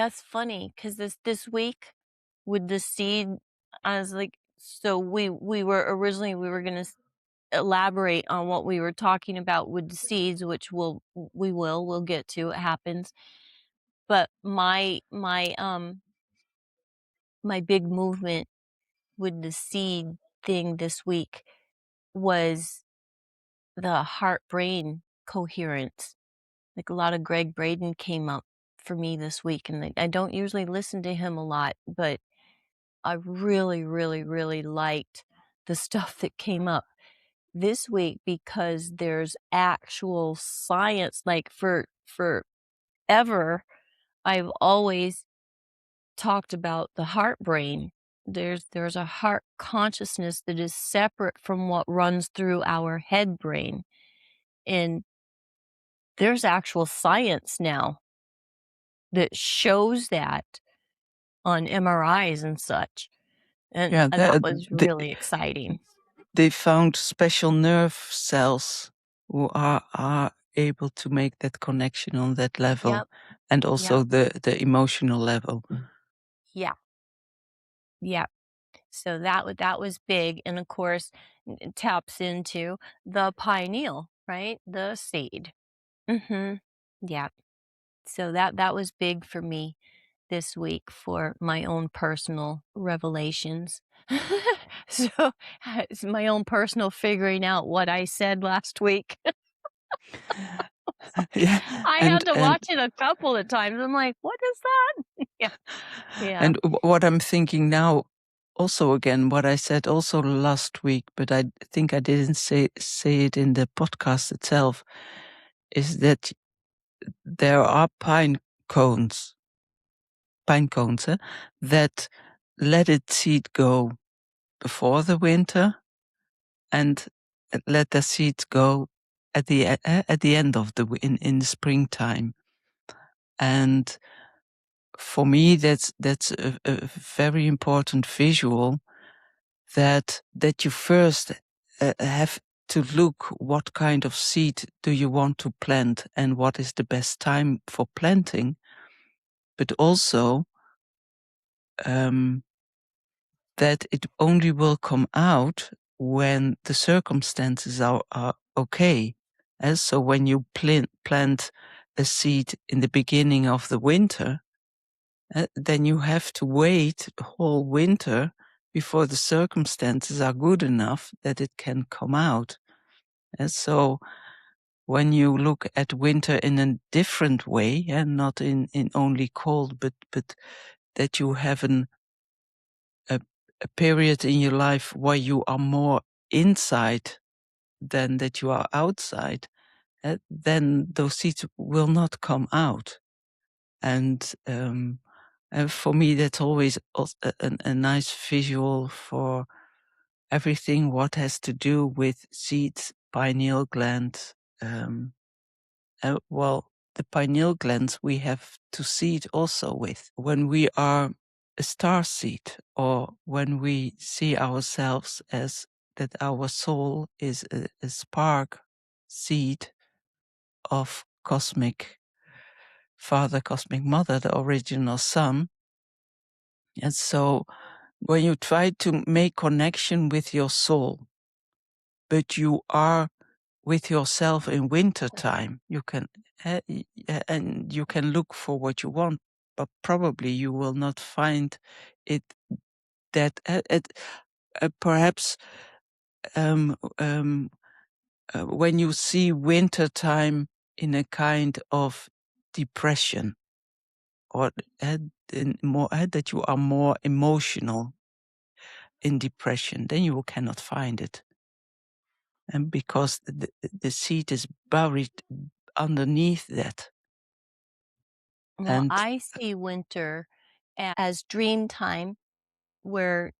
That's funny because this week with the seed, I was like, so we were originally we were gonna elaborate on what we were talking about with the seeds, which we'll get to. It happens, but my big movement with the seed thing this week was the heart brain coherence. Like a lot of Greg Braden came up for me this week, and I don't usually listen to him a lot, but I really, really, really liked the stuff that came up this week because there's actual science. Like forever, I've always talked about the heart brain. There's a heart consciousness that is separate from what runs through our head brain. And there's actual science now that shows that on MRIs and such. And Yeah, that was really exciting. they found special nerve cells who are able to make that connection on that level, Yep. and also Yep. the emotional level. Yeah. Yeah. So that was big, and of course, it taps into the pineal, right? The seed. Mhm. Yeah. So that was big for me this week for my own personal revelations. So, it's my own personal figuring out what I said last week. Yeah, I and had to watch it a couple of times. I'm like, "What is that?" Yeah. Yeah. and what I'm thinking now, also again, what I said also last week, but I think I didn't say it in the podcast itself, is that there are pine cones, that let its seed go before the winter and let the seeds go at the end of in the springtime. And for me, that's a very important visual, that you first have to look what kind of seed do you want to plant and what is the best time for planting, but also that it only will come out when the circumstances are okay. And so when you plant a seed in the beginning of the winter, then you have to wait the whole winter before the circumstances are good enough that it can come out. And so when you look at winter in a different way, and not in only cold, but that you have a, a period in your life where you are more inside than that you are outside, then those seeds will not come out. And for me, that's always a nice visual for everything what has to do with seeds, pineal gland. Well, the pineal glands we have to seed also with. When we are a star seed, or when we see ourselves as that our soul is a spark seed of cosmic father, cosmic mother, the original sun. And so when you try to make connection with your soul, but you are with yourself in winter time, you can and you can look for what you want, but probably you will not find it that perhaps when you see winter time in a kind of depression, or in more that you are more emotional in depression, then you cannot find it. And because the seed is buried underneath that. Well, And I see winter as dream time where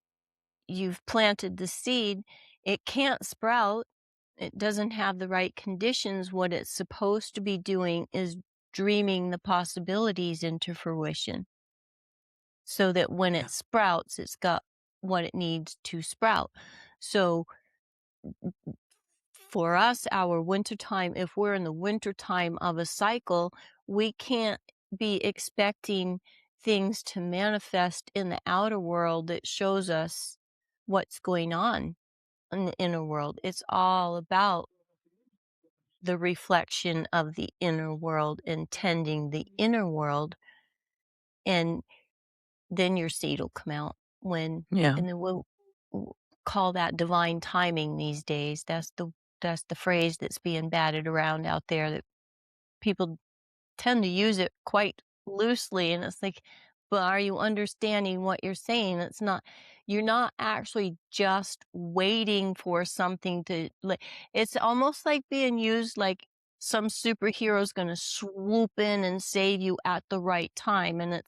you've planted the seed, it can't sprout, it doesn't have the right conditions. What it's supposed to be doing is dreaming the possibilities into fruition so that when yeah, it sprouts, it's got what it needs to sprout. So for us, our wintertime, if we're in the wintertime of a cycle, we can't be expecting things to manifest in the outer world that shows us what's going on in the inner world. It's all about the reflection of the inner world and tending the inner world, and then your seed will come out when Yeah. and then we'll call that divine timing these days. That's the phrase that's being batted around out there that people tend to use it quite loosely, and it's like, but are you understanding what you're saying? It's not, you're not actually just waiting for something to like, it's almost like being used like some superhero's going to swoop in and save you at the right time, and it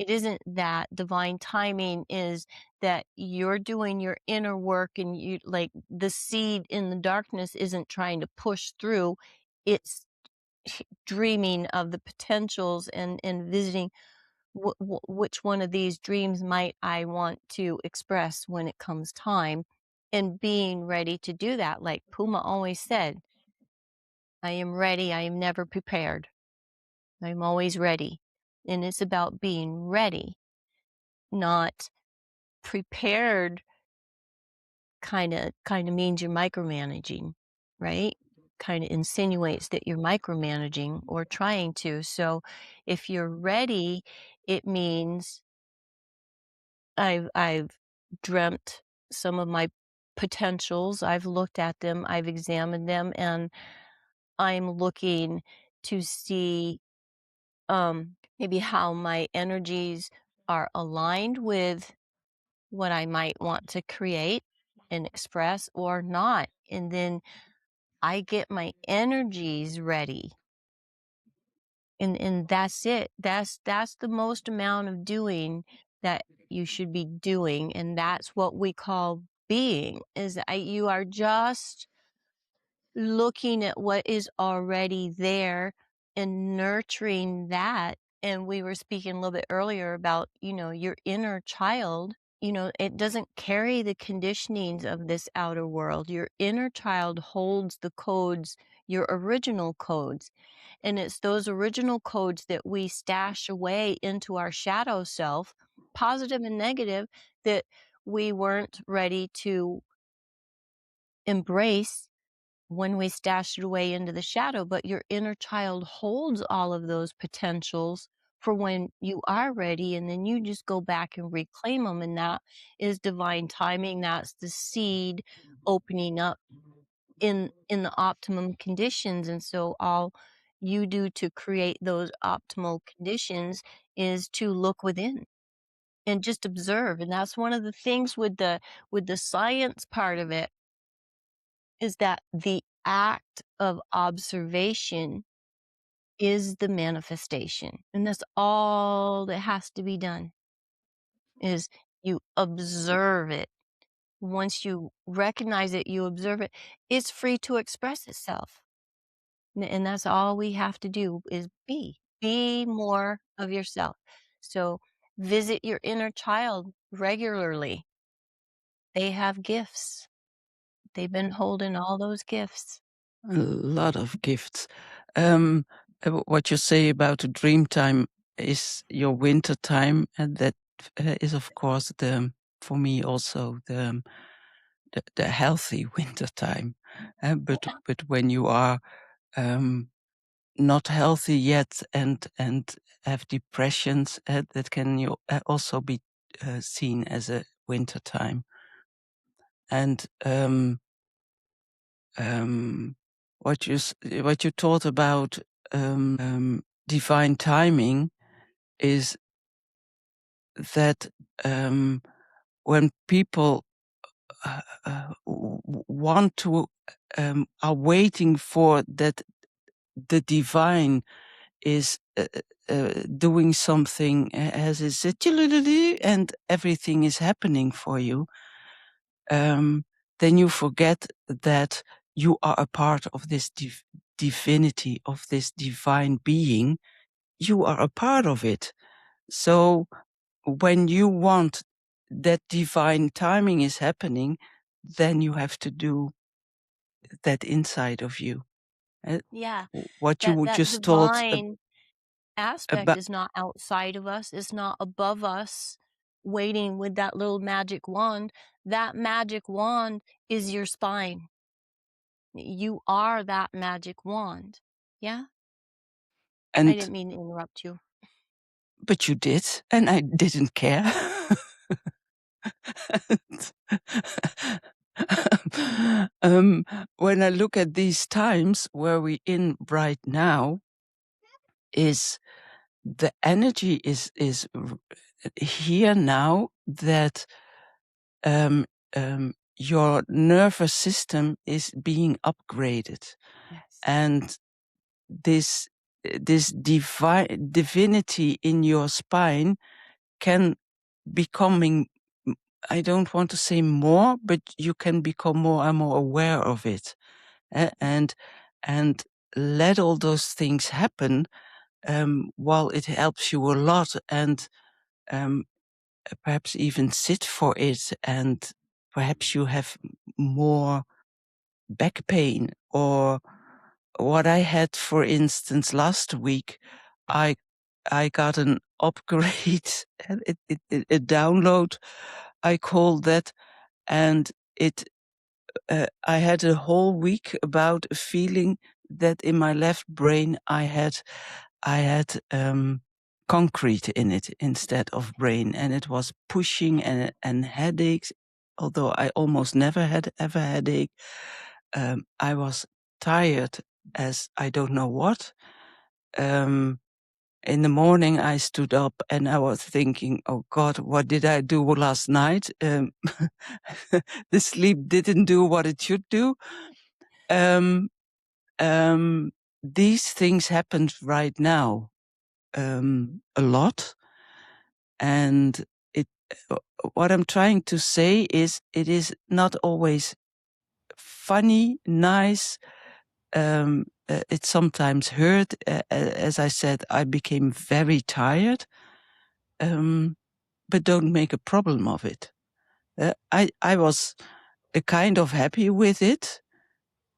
isn't that. Divine timing is that you're doing your inner work, and you like the seed in the darkness isn't trying to push through. It's dreaming of the potentials and visiting which one of these dreams might I want to express when it comes time, and being ready to do that. Like Puma always said, I am ready, I am never prepared. I'm always ready. And it's about being ready, not prepared. Kind of means you're micromanaging, right? Kind of insinuates that you're micromanaging or trying to. So if you're ready, it means I've dreamt some of my potentials. I've looked at them, I've examined them, and I'm looking to see maybe how my energies are aligned with what I might want to create and express or not. And then I get my energies ready. And that's it. That's the most amount of doing that you should be doing. And that's what we call being, is you are just looking at what is already there and nurturing that. And we were speaking a little bit earlier about, your inner child. It doesn't carry the conditionings of this outer world. Your inner child holds the codes, your original codes. And it's those original codes that we stash away into our shadow self, positive and negative, that we weren't ready to embrace when we stash it away into the shadow. But your inner child holds all of those potentials for when you are ready, and then you just go back and reclaim them. And that is divine timing. That's the seed opening up in the optimum conditions. And so all you do to create those optimal conditions is to look within and just observe. And that's one of the things with the science part of it, is that the act of observation is the manifestation. And that's all that has to be done, is you observe it. Once you recognize it, you observe it, it's free to express itself. And that's all we have to do, is be more of yourself. So visit your inner child regularly. They have gifts. They've been holding all those gifts. A lot of gifts. What you say about the dream time is your winter time, and that is, of course, for me also the healthy winter time. But when you are not healthy yet and have depressions, that can also be seen as a winter time. And what you taught about divine timing is that when people want to are waiting for that the divine is doing something, as is and everything is happening for you, then you forget that you are a part of this divinity, of this divine being. You are a part of it. So when you want that divine timing is happening, then you have to do that inside of you. Uh, Yeah, What that you that just taught, divine. aspect About is not outside of us, it's not above us, waiting with that little magic wand. That magic wand is your spine. You are that magic wand. Yeah? I and didn't mean to interrupt you. but you did, and I didn't care. When I look at these times where we in right now, is the energy is here now that um, your nervous system is being upgraded, Yes. and this this divinity in your spine can becoming, I don't want to say more, but you can become more and more aware of it, and let all those things happen. While it helps you a lot, and um, perhaps even sit for it, and perhaps you have more back pain, or what I had, for instance, last week. I I got an upgrade, a download, I call that, and it I had a whole week about a feeling that in my left brain I had concrete in it instead of brain, and it was pushing and headaches. Although I almost never had ever headache, I was tired as I don't know what. Um, in the morning, I stood up and I was thinking, "Oh God, what did I do last night?" The sleep didn't do what it should do. Um, these things happened right now, a lot, and it. What I'm trying to say is, it is not always funny, nice. It sometimes hurt. As I said, I became very tired, but don't make a problem of it. I was kind of happy with it.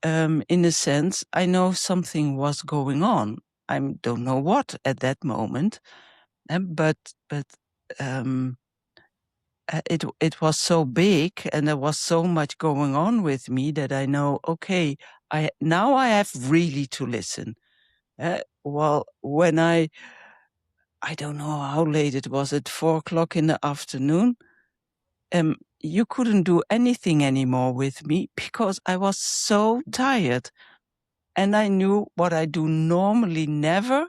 In a sense, I know something was going on. I don't know what at that moment, but um, it was so big, and there was so much going on with me, that I know, okay, I have really to listen. Well, when I don't know how late it was, at 4 o'clock in the afternoon, you couldn't do anything anymore with me because I was so tired. And I knew what I do normally never,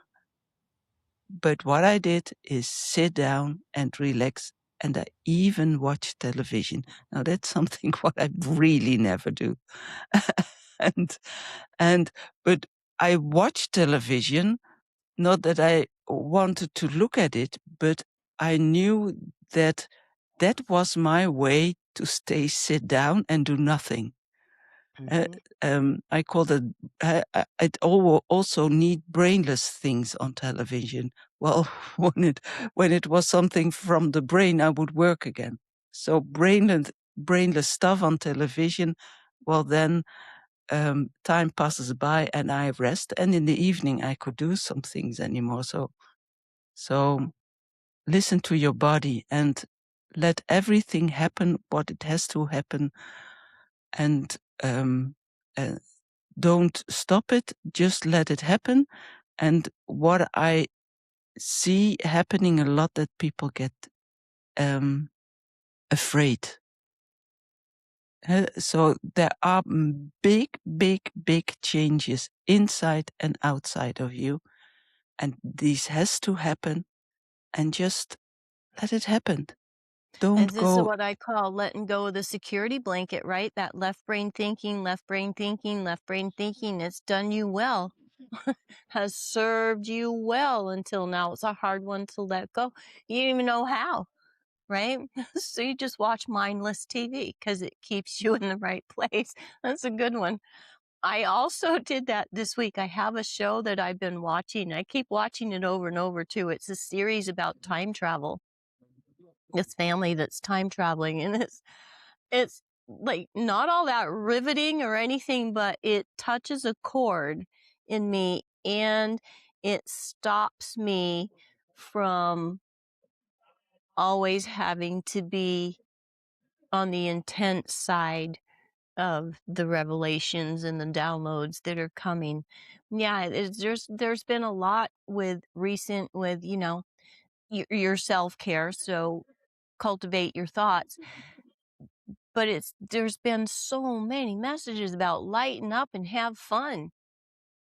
but what I did is sit down and relax. And I even watch television. Now that's something what I really never do. and, and, but I watch television, not that I wanted to look at it, but I knew that that was my way to sit down and do nothing. Uh, Mhm. I call it. Also need brainless things on television. Well, when it was something from the brain, I would work again. So brainless stuff on television. Well, then time passes by and I rest. And in the evening, I could do some things anymore. So listen to your body and let everything happen what it has to happen, and uh, don't stop it, just let it happen. And what I see happening a lot, that people get um, afraid. So there are big changes inside and outside of you, and this has to happen, and just let it happen. And Don't this is go. what I call letting go of the security blanket, right? That left brain thinking, left brain thinking, left brain thinking. It's done you well, has served you well until now. It's a hard one to let go. You don't even know how, right? So you just watch mindless TV because it keeps you in the right place. That's a good one. I also did that this week. I have a show that I've been watching. I keep watching it over and over too. It's a series about time travel. This family that's time traveling, and it's like not all that riveting or anything, but it touches a chord in me. And it stops me from always having to be on the intense side of the revelations and the downloads that are coming. Yeah, there's been a lot with recent with, your self-care, so cultivate your thoughts, but there's been so many messages about lighten up and have fun.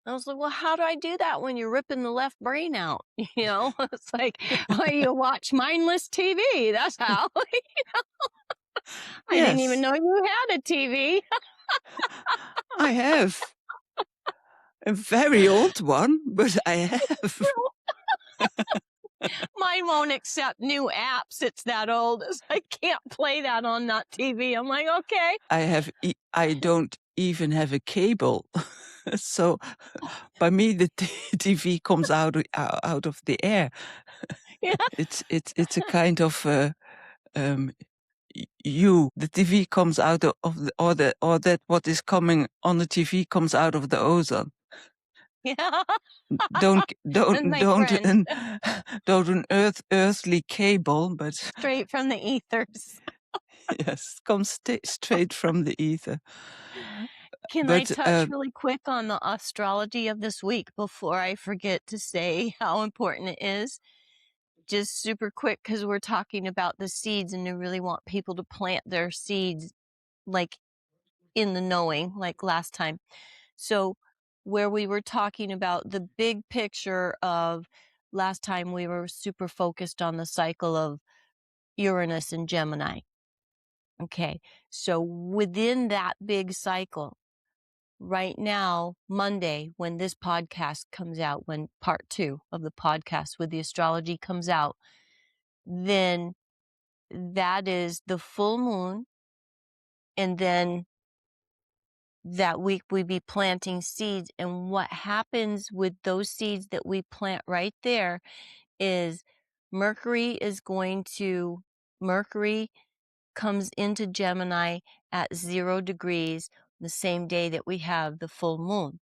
I was like, "Well, how do I do that when you're ripping the left brain out?" It's like, "Oh, you watch mindless TV, that's how." I didn't even Yes, know you had a TV. I have. A very old one, but I have. Mine won't accept new apps, it's that old. It's I can't play that on that TV. I'm like, "Okay." I don't even have a cable. So by me, the TV comes out of the air. Yeah, It's a kind of um, the TV comes out of or that what is coming on the TV comes out of the ozone. yeah. Don't That's don't my don't friend, an don't an earthly cable, but straight from the ethers. yes, comes straight from the ether. Can I But touch really quick on the astrology of this week before I forget to say how important it is? Just super quick, because we're talking about the seeds, and I really want people to plant their seeds, like, in the knowing, like last time. So, where we were talking about the big picture of last time, we were super focused on the cycle of Uranus and Gemini. Okay. So, within that big cycle, right now, Monday, when this podcast comes out, when part 2 of the podcast with the astrology comes out, then that is the full moon. And then that week we be planting seeds. And what happens with those seeds that we plant right there is Mercury is going to, Mercury comes into Gemini at 0 degrees the same day that we have the full moon.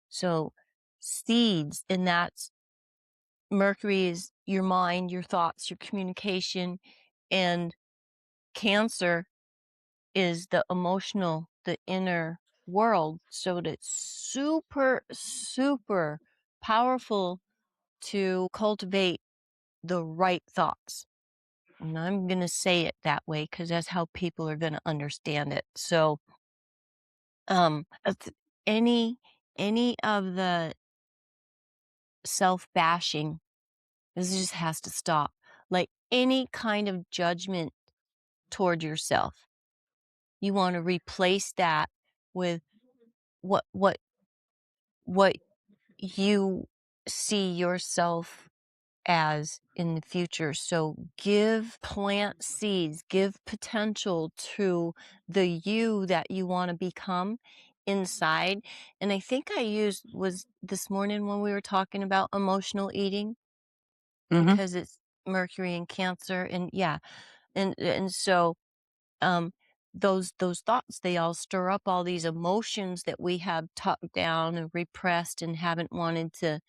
So seeds, and that's Mercury is your mind, your thoughts, your communication, and Cancer is the emotional, the inner world. So it's super, super powerful to cultivate the right thoughts. And I'm going to say it that way because that's how people are going to understand it. So, it's any of the self bashing, this just has to stop. Like any kind of judgment toward yourself, you want to replace that with what what what you see yourself as in the future. So plant seeds, give potential to the you that you want to become inside. And I think I used was this morning when we were talking about emotional eating, mhm. because it's Mercury and Cancer, and yeah, and so um those thoughts, they all stir up all these emotions that we have tucked down and repressed and haven't wanted to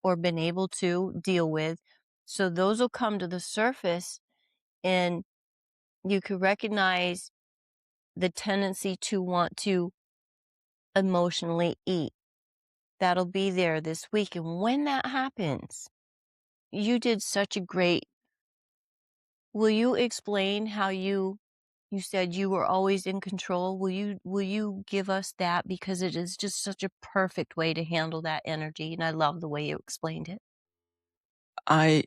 or been able to deal with. So those will come to the surface, and you could recognize the tendency to want to emotionally eat. That'll be there this week. And when that happens, you did such a great. Will you explain how you said you were always in control? Will you give us that, because it is just such a perfect way to handle that energy, and I love the way you explained it. I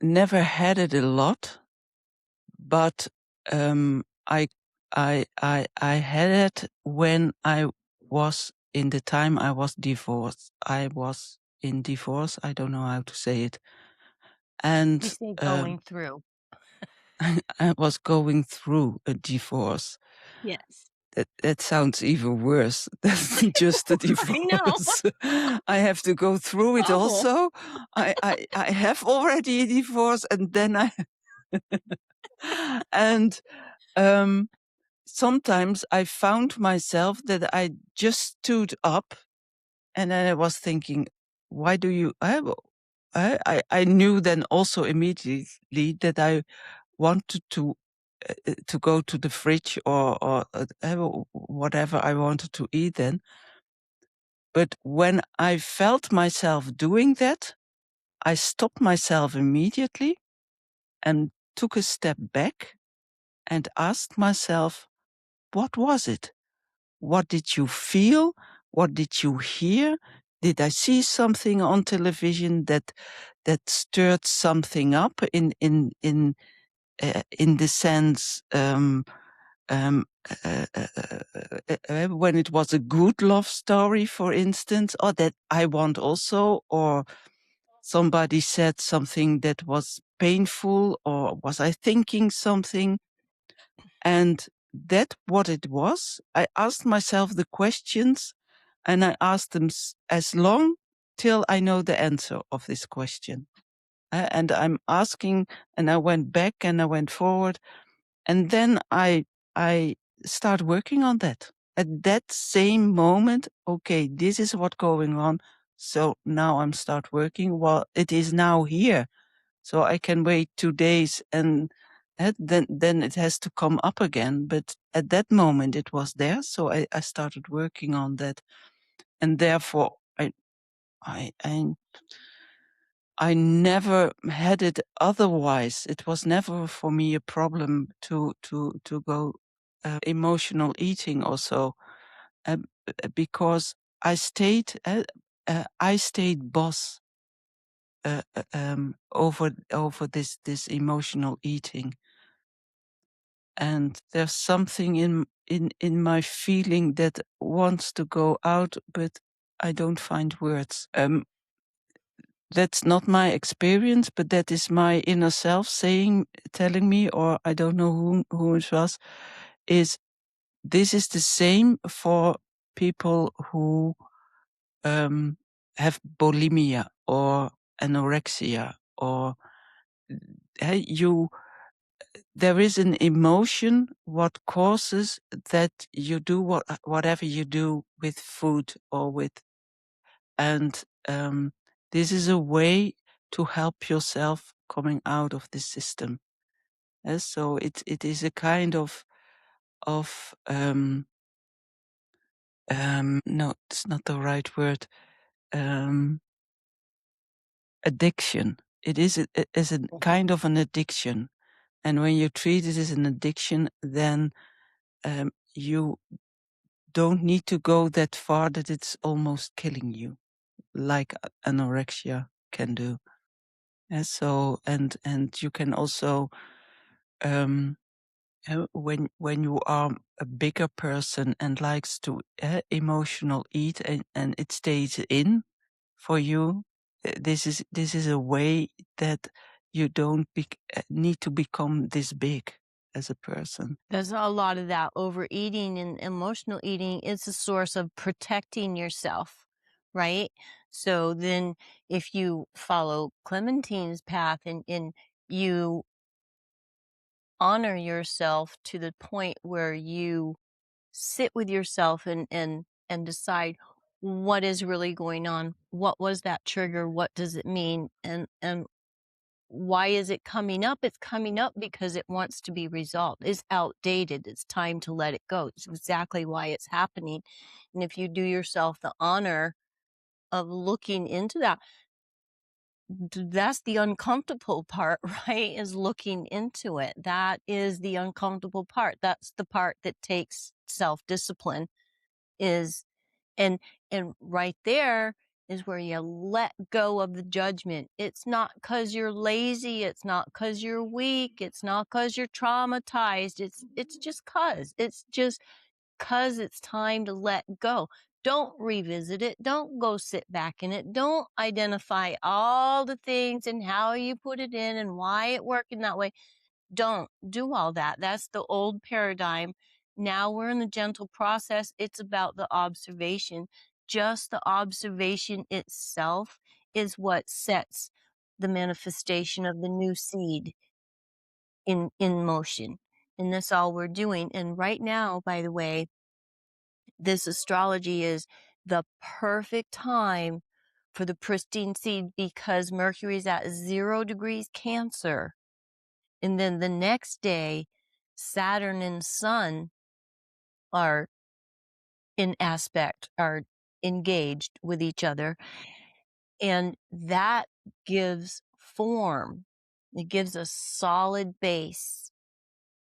never had it a lot, but I I had it when I was in the time I was divorced. I was in divorce. I don't know how to say it, We and say going through. I was going through a divorce. Yes. That sounds even worse than just a I know. divorce. I have to go through it Awful. also. I have already a divorce, and then I and um, sometimes I found myself that I just stood up, and then I was thinking, why do you, I knew then also immediately that I wanted to go to the fridge or whatever I wanted to eat then. But when I felt myself doing that, I stopped myself immediately and took a step back and asked myself, what was it? What did you feel? What did you hear? Did I see something on television that stirred something up in the sense um, when it was a good love story, for instance, or that I want also, or somebody said something that was painful, or was I thinking something? And that what it was, I asked myself the questions and I asked them as long till I know the answer of this question. And I'm asking, and I went back and I went forward, and then I start working on that. At that same moment, okay, this is what going on. So now I'm start working. Well, it is now here. So I can wait 2 days and then it has to come up again. But at that moment it was there. So I started working on that. And therefore I, I, I never had it otherwise. It was never for me a problem to go emotional eating also, because I stayed boss over this emotional eating, and there's something in my feeling that wants to go out, but I don't find words. That's not my experience, but that is my inner self telling me, or I don't know who it was, is this is the same for people who have bulimia or anorexia, or you there is an emotion what causes that you do whatever you do with food or with, and this is a way to help yourself coming out of this system. So it is a kind of no, it's not the right word. um Addiction. It is a kind of an addiction, and when you treat it as an addiction, then you don't need to go that far that it's almost killing you, like anorexia can do. And so, and you can also, um, when you are a bigger person and likes to emotional eat, and it stays in for you, this is a way that you don't need to become this big as a person. There's a lot of that overeating and emotional eating is a source of protecting yourself, right? So then if you follow Clementine's path and you honor yourself to the point where you sit with yourself and decide what is really going on, what was that trigger, what does it mean, and why is it coming up? It's coming up because it wants to be resolved. It's outdated. It's time to let it go. It's exactly why it's happening. And if you do yourself the honor of looking into that, that's the uncomfortable part, right? Is looking into it. That is the uncomfortable part. That's the part that takes self-discipline, is and right there is where you let go of the judgment. It's not because 'cause you're lazy, it's not because 'cause you're weak, it's not because 'cause you're traumatized, it's just 'cause. It's just 'cause it's time to let go. Don't revisit it, don't go sit back in it, don't identify all the things and how you put it in and why it worked in that way. Don't do all that. That's the old paradigm. Now we're in the gentle process. It's about the observation. Just the observation itself is what sets the manifestation of the new seed in motion. And that's all we're doing. And right now, by the way, this astrology is the perfect time for the pristine seed because Mercury's at 0 degrees Cancer. And then the next day, Saturn and Sun are in aspect, are engaged with each other. And that gives form. It gives a solid base.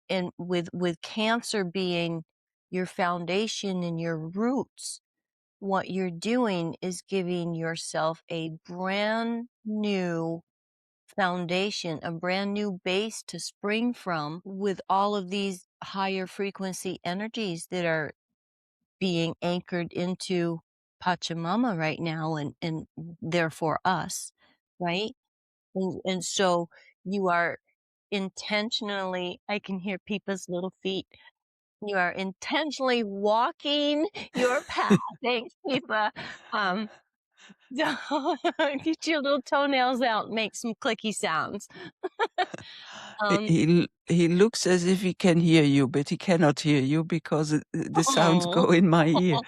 And with Cancer being your foundation and your roots, what you're doing is giving yourself a brand new foundation, a brand new base to spring from with all of these higher frequency energies that are being anchored into Pachamama right now and therefore us, right? And so you are intentionally, I can hear people's little feet. You are intentionally walking your path. Thanks, Pipa. Um, get your little toenails out and make some clicky sounds. Um, He looks as if he can hear you, but he cannot hear you because the sounds oh. go in my ear.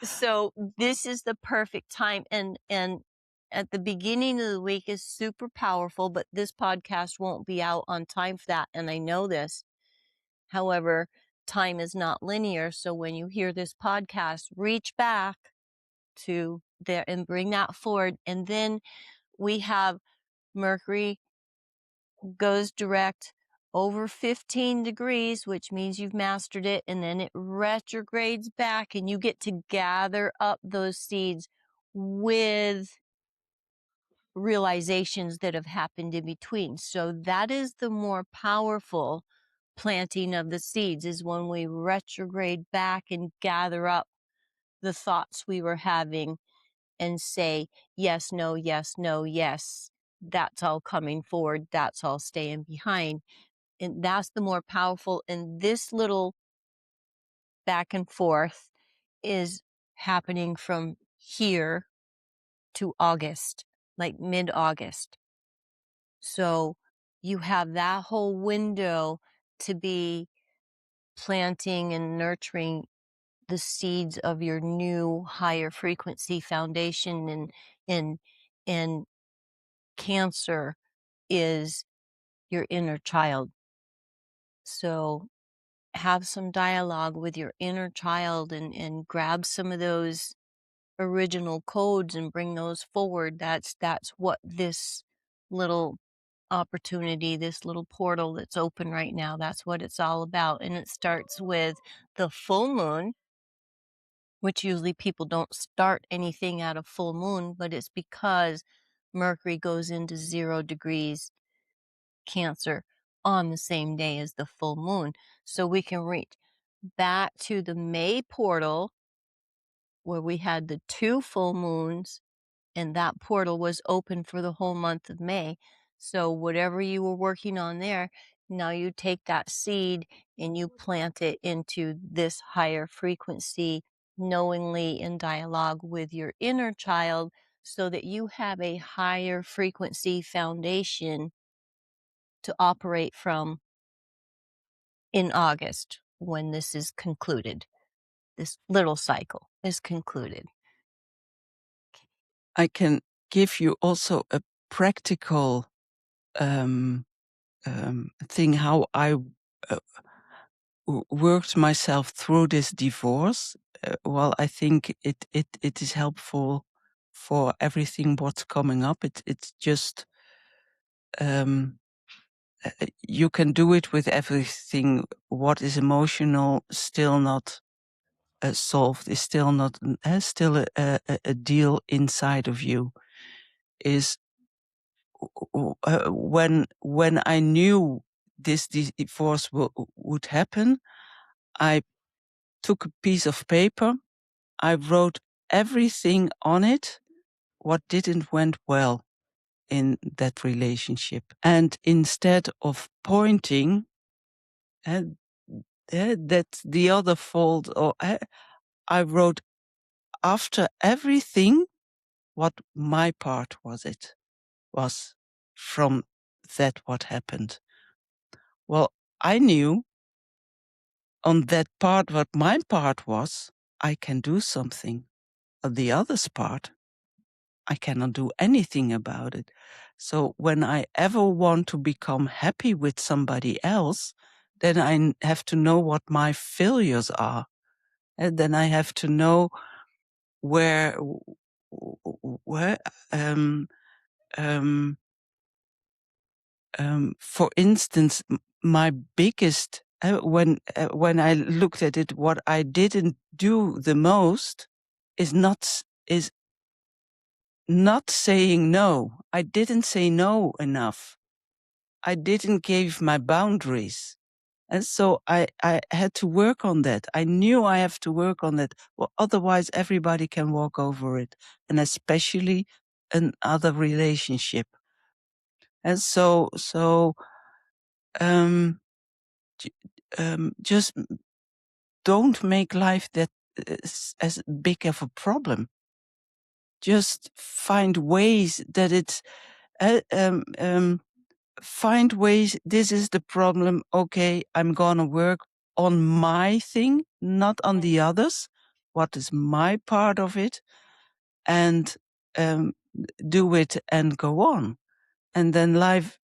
So this is the perfect time, and at the beginning of the week is super powerful, but this podcast won't be out on time for that, and I know this. However, time is not linear, so when you hear this podcast, reach back to there and bring that forward. And then we have Mercury goes direct over 15 degrees, which means you've mastered it, and then it retrogrades back, and you get to gather up those seeds with realizations that have happened in between. So that is the more powerful planting of the seeds, is when we retrograde back and gather up the thoughts we were having and say, yes, no, yes, no, yes. That's all coming forward. That's all staying behind. And that's the more powerful. And this little back and forth is happening from here to August, like mid-August. So you have that whole window to be planting and nurturing the seeds of your new higher frequency foundation. And Cancer is your inner child. So have some dialogue with your inner child and grab some of those original codes and bring those forward. That's what this little opportunity, this little portal that's open right now, that's what it's all about. And it starts with the full moon, which usually people don't start anything at a full moon, but it's because Mercury goes into 0 degrees Cancer on the same day as the full moon. So we can reach back to the May portal where we had the 2 full moons, and that portal was open for the whole month of May. So whatever you were working on there, now you take that seed and you plant it into this higher frequency, knowingly in dialogue with your inner child, so that you have a higher frequency foundation to operate from in August when this is concluded. This little cycle is concluded. I can give you also a practical thing how I uh, worked myself through this divorce. Well, I think it is helpful for everything what's coming up. It's just um, you can do it with everything. What is emotional still not solved is still not still a deal inside of you. Is when I knew this divorce would happen, I took a piece of paper. I wrote everything on it, what didn't went well in that relationship. And instead of pointing that the other fault, or I wrote after everything what my part was from that what happened. Well, I knew on that part what my part was, I can do something. the other's part, I cannot do anything about it. So when I ever want to become happy with somebody else, then I have to know what my failures are. And then I have to know where, where, um, for instance, my biggest, when I looked at it, what I didn't do the most is not saying no. I didn't say no enough. I didn't give my boundaries. And so I had to work on that. I knew I have to work on that. Well, otherwise everybody can walk over it. And especially another relationship. And um, just don't make life that as big of a problem. Just find ways that it's, uh, um, um, find ways. This is the problem. Okay, I'm gonna work on my thing, not on the others. What is my part of it? And um, do it and go on. And then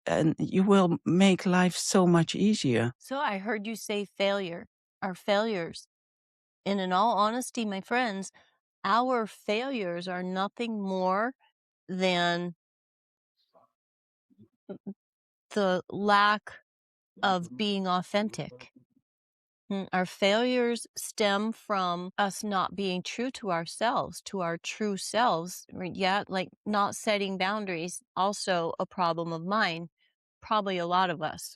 and you will make life so much easier. So I heard you say failure, our failures. And in all honesty, my friends, our failures are nothing more than the lack of being authentic. Our failures stem from us not being true to ourselves, to our true selves. Yeah, like not setting boundaries, also a problem of mine, probably a lot of us.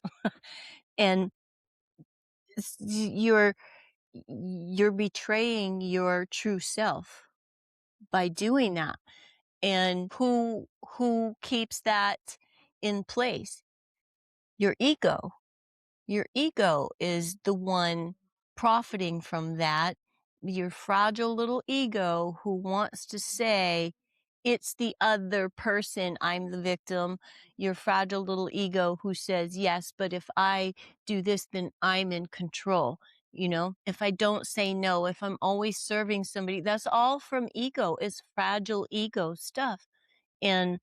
And you're betraying your true self by doing that. And who keeps that in place? Your ego. Your ego is the one profiting from that. Your fragile little ego who wants to say, it's the other person, I'm the victim. Your fragile little ego who says, yes, but if I do this, then I'm in control. You know, if I don't say no, if I'm always serving somebody, that's all from ego. It's fragile ego stuff. And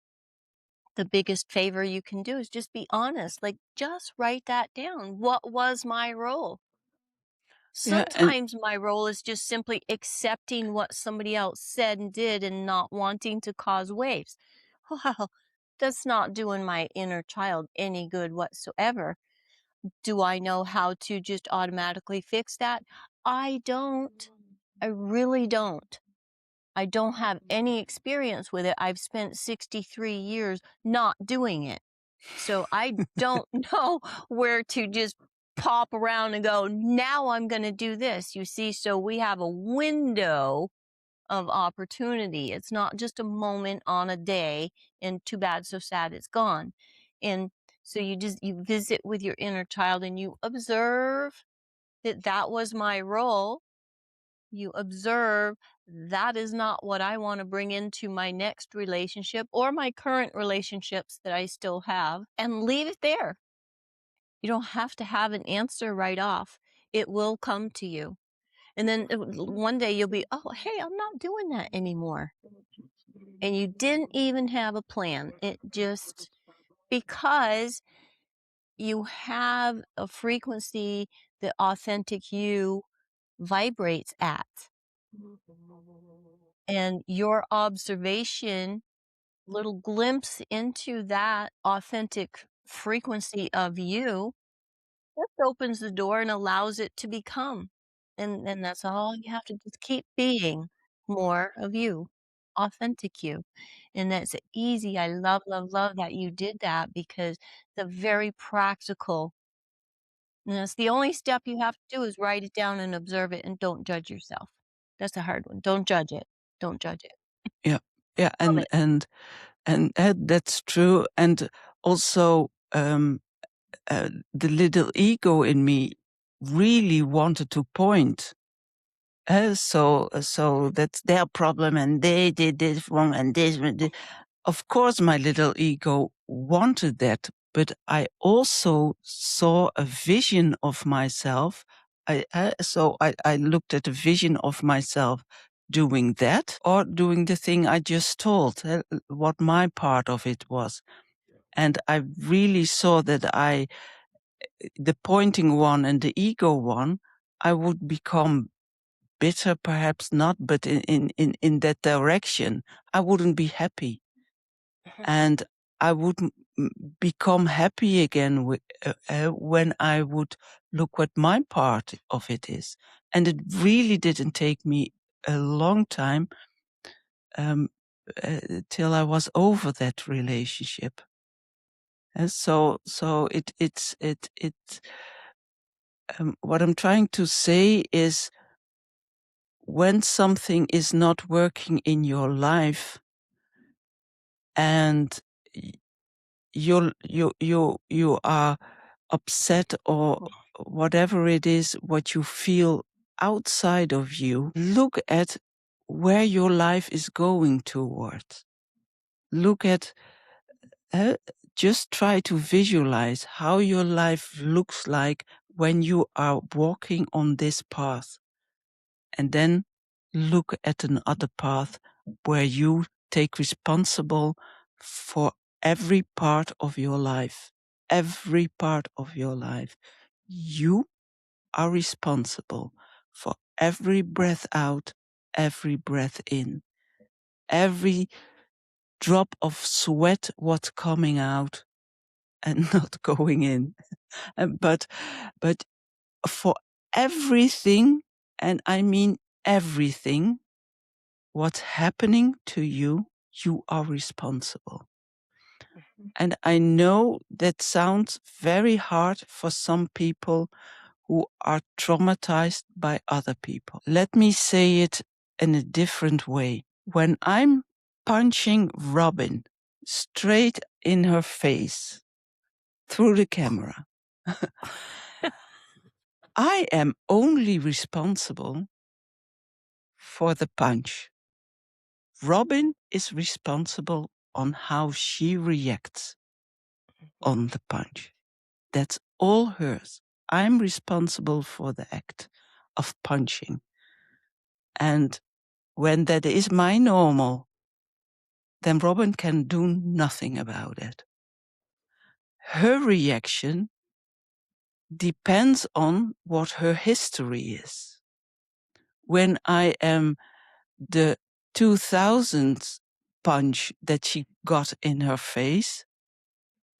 the biggest favor you can do is just be honest. Like, just write that down. What was my role? Yeah, and Sometimes my role is just simply accepting what somebody else said and did and not wanting to cause waves. Well, that's not doing my inner child any good whatsoever. Do I know how to just automatically fix that? I don't. I really don't. I don't have any experience with it. I've spent 63 years not doing it. So I don't know where to just pop around and go, now I'm going to do this. You see, so we have a window of opportunity. It's not just a moment on a day and too bad, so sad, it's gone. And so you visit with your inner child and you observe that that was my role. You observe that is not what I want to bring into my next relationship or my current relationships that I still have, and leave it there. You don't have to have an answer right off. It will come to you. And then one day you'll be, oh, hey, I'm not doing that anymore. And you didn't even have a plan. It just, because you have a frequency that authentic you vibrates at. And your observation, little glimpse into that authentic frequency of you, just opens the door and allows it to become. And that's all you have to just keep being more of you, authentic you. And that's easy. I love, love, love that you did that because the very practical. And that's the only step you have to do is write it down and observe it and don't judge yourself. That's a hard one. Don't judge it. Don't judge it. yeah, yeah, Love it. and that's true. And also, the little ego in me really wanted to point. So that's their problem, and they did this wrong, and this. Of course, my little ego wanted that, but I also saw a vision of myself. So I looked at a vision of myself doing that or doing the thing I just told, what my part of it was. And I really saw that the pointing one and the ego one, I would become bitter, perhaps not, but in that direction, I wouldn't be happy. And I would become happy again when I would look what my part of it is. And it really didn't take me a long time till I was over that relationship. And so what I'm trying to say is, when something is not working in your life and you are upset or whatever it is, what you feel outside of you, look at where your life is going towards. Look at, just try to visualize how your life looks like when you are walking on this path. And then look at another path where you take responsible for every part of your life. Every part of your life. You are responsible for every breath out, every breath in, every drop of sweat what's coming out and not going in. But for everything, and I mean everything, what's happening to you, you are responsible. And I know that sounds very hard for some people who are traumatized by other people. Let me say it in a different way. When I'm punching Robin straight in her face through the camera, I am only responsible for the punch. Robin is responsible on how she reacts on the punch. That's all hers. I'm responsible for the act of punching. And when that is my normal, then Robin can do nothing about it. Her reaction depends on what her history is. When I am the 2000th punch that she got in her face,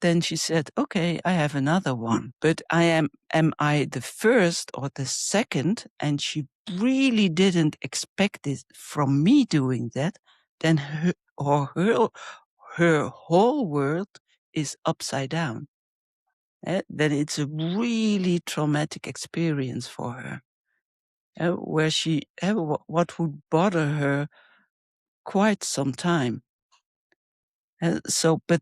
then she said, okay, I have another one. But am I the first or the second? And she really didn't expect it from me doing that. Then her whole world is upside down. Then it's a really traumatic experience for her. Where what would bother her quite some time. But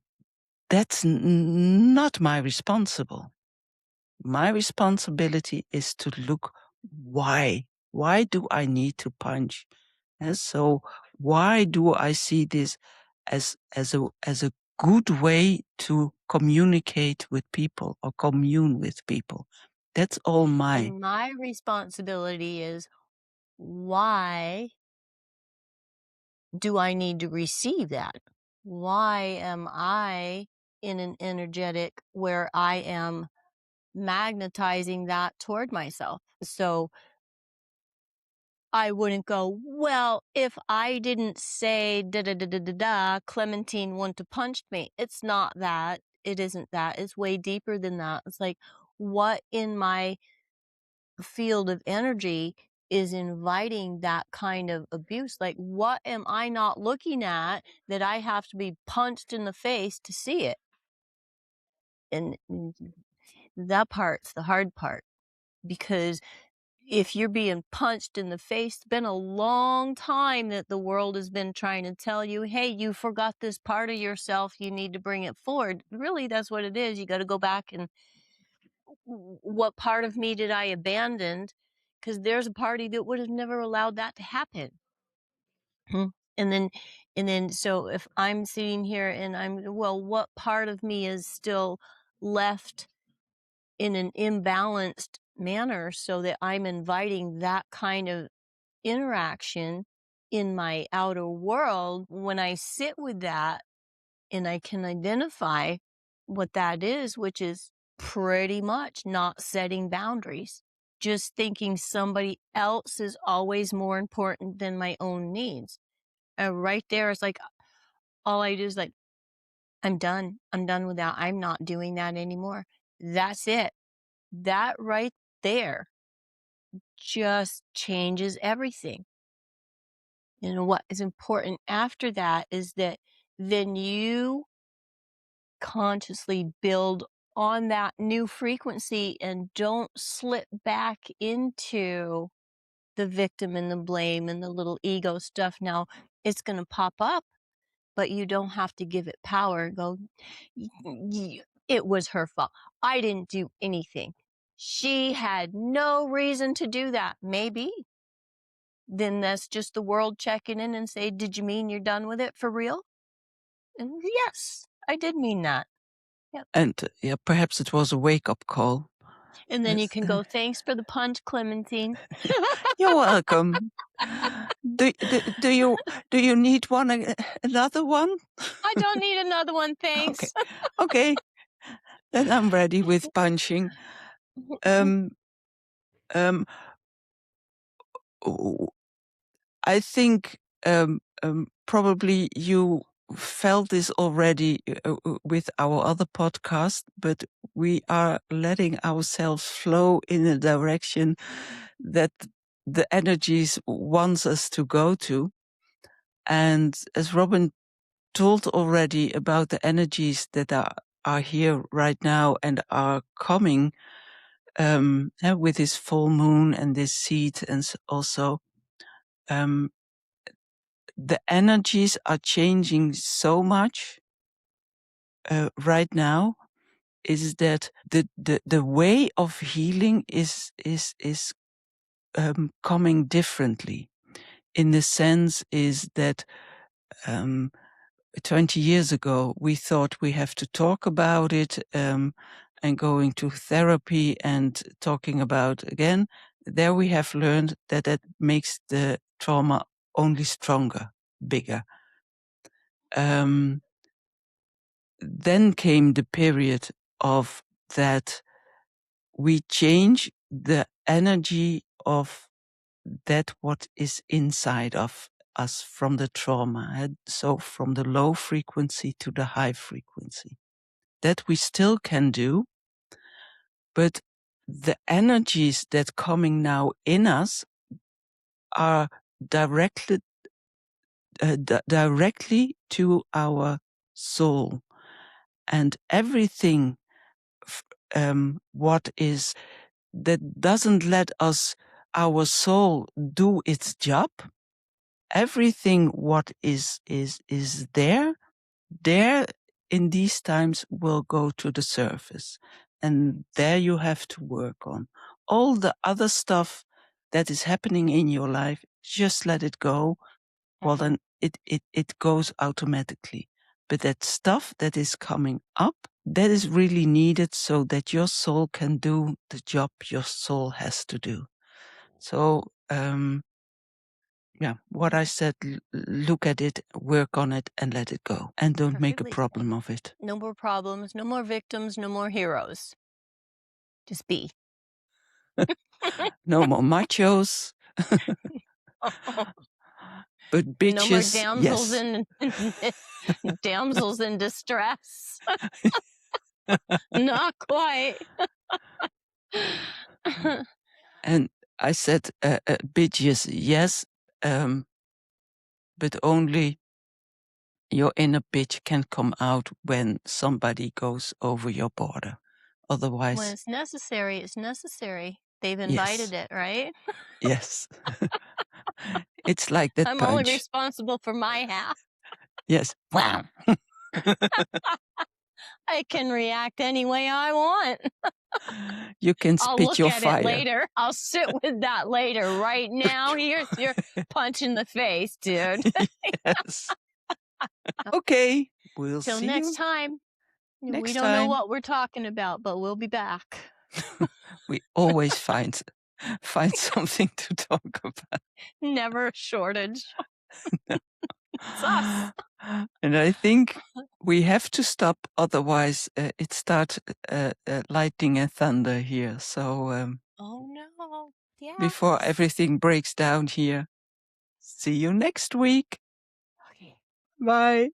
that's not my responsible. My responsibility is to look why. Why do I need to punch? And so why do I see this as a good way to communicate with people or commune with people? That's all And my responsibility is, why do I need to receive that? Why am I in an energetic where I am magnetizing that toward myself? So I wouldn't go, well, if I didn't say da da da da da da, Clementine wouldn't have punched me. It's not that. It isn't that. It's way deeper than that. It's like, what in my field of energy is inviting that kind of abuse? Like, what am I not looking at that I have to be punched in the face to see it? And that part's the hard part, because if you're being punched in the face, it's been a long time that the world has been trying to tell you, hey, you forgot this part of yourself, you need to bring it forward. Really, that's what it is. You got to go back and, what part of me did I abandon? Because there's a party that would have never allowed that to happen. Hmm. And then, so if I'm sitting here and I'm, well, what part of me is still left in an imbalanced manner so that I'm inviting that kind of interaction in my outer world, when I sit with that and I can identify what that is, which is pretty much not setting boundaries, just thinking somebody else is always more important than my own needs. And right there is like, all I do is like, I'm done. I'm done with that. I'm not doing that anymore. That's it. That right there just changes everything. What is important after that is that then you consciously build on that new frequency and don't slip back into the victim and the blame and the little ego stuff. Now, it's going to pop up, but you don't have to give it power and go, it was her fault. I didn't do anything. She had no reason to do that. Maybe. Then that's just the world checking in and say, did you mean you're done with it for real? And yes, I did mean that. Yep. And yeah, perhaps it was a wake-up call. And then you Yes. can go, thanks for the punch, Clementine. You're welcome. Do you need another one? I don't need another one, Okay. thanks. Okay. Then I'm ready with punching. Um, um, I think probably you felt this already with our other podcast, but we are letting ourselves flow in a direction that the energies wants us to go to. And as Robin told already about the energies that are here right now and are coming with this full moon and this seed, and also the energies are changing so much right now. Is that the way of healing is coming differently? In the sense is that 20 years ago we thought we have to talk about it and going to therapy and talking about again. There we have learned that that makes the trauma only stronger, bigger. Then came the period of that we change the energy of that what is inside of us from the trauma. So from the low frequency to the high frequency. That we still can do, but the energies that coming now in us are directly to our soul, and everything what is that doesn't let us our soul do its job. Everything what is there in these times will go to the surface, and there you have to work on all the other stuff that is happening in your life. Just let it go. Well, then it goes automatically. But that stuff that is coming up, that is really needed so that your soul can do the job your soul has to do. So, yeah, what I said, look at it, work on it, and let it go. And don't make a Perfectly problem of it. No more problems, no more victims, no more heroes. Just be. No more machos, but No more bitches, damsels yes. in damsels in distress. Not quite. And I said, bitches, yes, but only your inner bitch can come out when somebody goes over your border. When Otherwise, it's necessary, it's necessary. They've yes, invited it, right? yes. It's like that I'm only punch. responsible for my half. Yes. Wow. I can react any way I want. You can I'll spit look your at it fire. later. I'll sit with that later. Right now, here's your punch in the face, dude. Yes. Okay. We'll Till see next you time. We next don't know time. what we're talking about, but we'll be back. We always find something to talk about. Never a shortage. It's us. And I think we have to stop, otherwise it starts lightning and thunder here. So Oh, no. before Yes. everything breaks down here, see you next week. Okay. Bye.